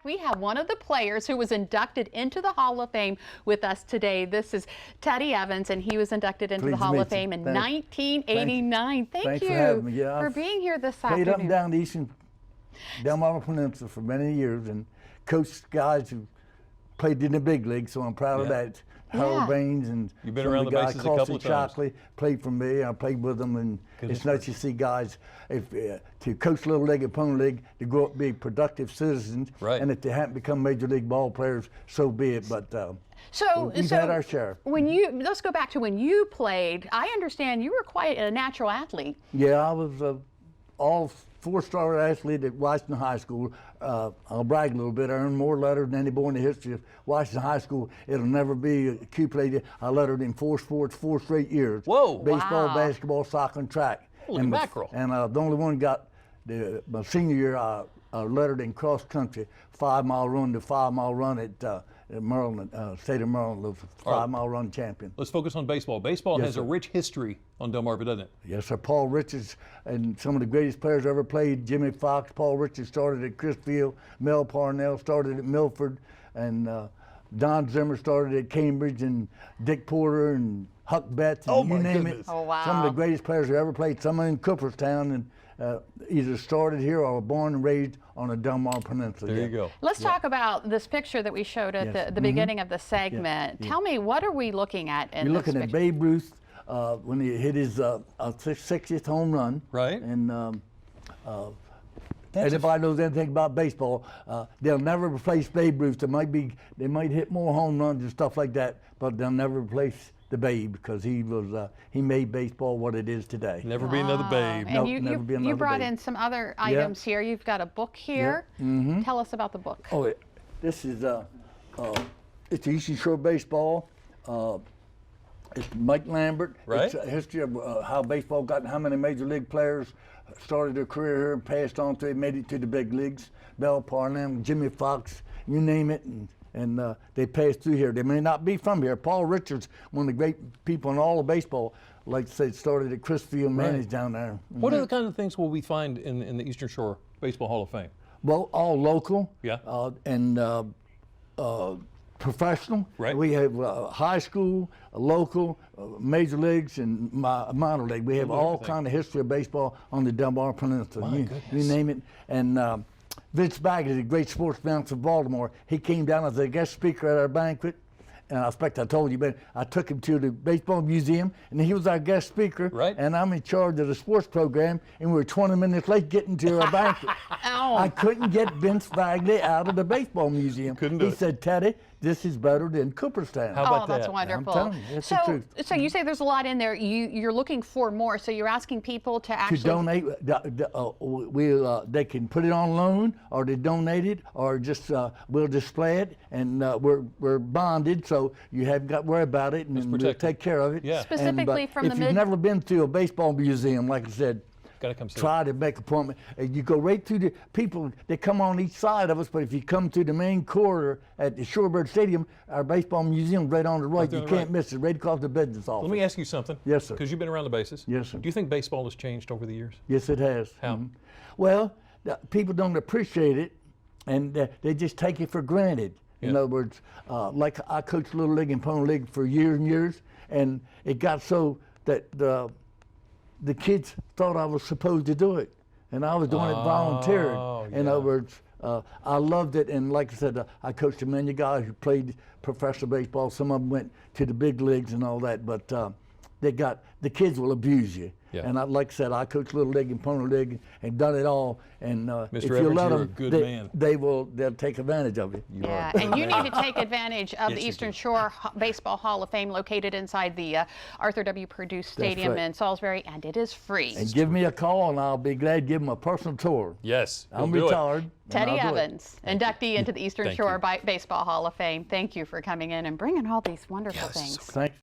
We have one of the players who was inducted into the Hall of Fame with us today. This is Teddy Evans, and he was inducted into the Hall of Fame in 1989. Thank you for being here this afternoon. Played up and down the Eastern Delmarva Peninsula for many years and coached guys who played in the big league, so I'm proud of that. Harold Baines and you've been around the bases a couple of times. Shockley played for me. I played with them, and it's nice to see guys to coach little league and pony league to grow up and be productive citizens. Right. And if they haven't become major league ball players, so be it. But we've had our share. Let's go back to when you played. I understand you were quite a natural athlete. Yeah, I was all four-star athlete at Washington High School. I'll brag a little bit. I earned more letters than any boy in the history of Washington High School. It'll never be accumulated. I lettered in 4 sports 4 straight years. Whoa! Baseball, basketball, soccer, and track. Holy mackerel! And the only one got my senior year. I lettered in cross country, 5-mile run to 5-mile run at Maryland, state of Maryland, was 5-mile run champion. Let's focus on baseball. Baseball has a rich history on Delmarva, doesn't it? Yes, sir. Paul Richards and some of the greatest players ever played. Jimmy Fox, Paul Richards started at Chrisfield. Mel Parnell started at Milford, and Don Zimmer started at Cambridge, and Dick Porter and Huck Betts, and you name it. Oh, wow. Some of the greatest players who ever played. Some in Cooperstown, and either started here or were born and raised on the Delmarva Peninsula. There you go. Let's talk about this picture that we showed at the beginning of the segment. Tell me, what are we looking at in You're this looking at picture? Babe Ruth when he hit his 60th home run. Right. And anybody knows anything about baseball, they'll never replace Babe Ruth. They might hit more home runs and stuff like that, but they'll never replace the Babe, because he made baseball what it is today. Never be another Babe. And you brought in some other items here. You've got a book here. Tell us about the book. Oh, this is it's Eastern Shore Baseball. It's Mike Lambert. Right. It's a history of how baseball got and how many major league players started their career here and passed on to it, made it to the big leagues. Mel Parnell, Jimmy Fox, you name it, and they passed through here. They may not be from here. Paul Richards, one of the great people in all of baseball, like I said, started at Chrisfield, managed down there. What are the kind of things will we find in the Eastern Shore Baseball Hall of Fame? Well, all local. Yeah. And professional. Right. We have high school, local, major leagues, and minor league. We have all kind of history of baseball on the Delmarva Peninsula. You name it. And Vince Baggett, a great sports announcer of Baltimore, he came down as a guest speaker at our banquet. And I expect I told you, but I took him to the baseball museum, and he was our guest speaker. Right. And I'm in charge of the sports program, and we were 20 minutes late getting to our banquet. I couldn't get Vince Bagley out of the baseball museum. Couldn't do it. He said, "Teddy, this is better than Cooperstown." How about that's that? wonderful. I'm telling you, that's the truth. So you say there's a lot in there. You're looking for more. So you're asking people to actually donate. They can put it on loan, or they donate it, or just we'll display it, and we're bonded, so you haven't got to worry about it, and we'll take care of it. Yeah. Specifically from if you've never been to a baseball museum, like I said, gotta come see try to make an appointment. You go right through the people. They come on each side of us, but if you come to the main corridor at the Shorebird Stadium, our baseball museum right on the right, you can't miss it. Right across the business office. Let me ask you something. Yes, sir. Because you've been around the bases. Yes, sir. Do you think baseball has changed over the years? Yes, it has. How? Well, people don't appreciate it, and they just take it for granted. In other words, like I coached Little League and Pony League for years and years, and it got so that the kids thought I was supposed to do it, and I was doing it volunteering. In other words, I loved it, and like I said, I coached a many guys who played professional baseball. Some of them went to the big leagues and all that, but the kids will abuse you. Yeah. And like I said, I coached Little League and Pony League and done it all. And if Mr. you Evans, let you're them, a good man. they'll take advantage of you. And you need to take advantage of the Eastern Shore Baseball Hall of Fame, located inside the Arthur W. Purdue Stadium in Salisbury, and it is free. And give me a call, and I'll be glad to give them a personal tour. Yes, I'm retired. Teddy Evans, inductee into the Eastern Shore Baseball Hall of Fame. Thank you for coming in and bringing all these wonderful things. Thanks.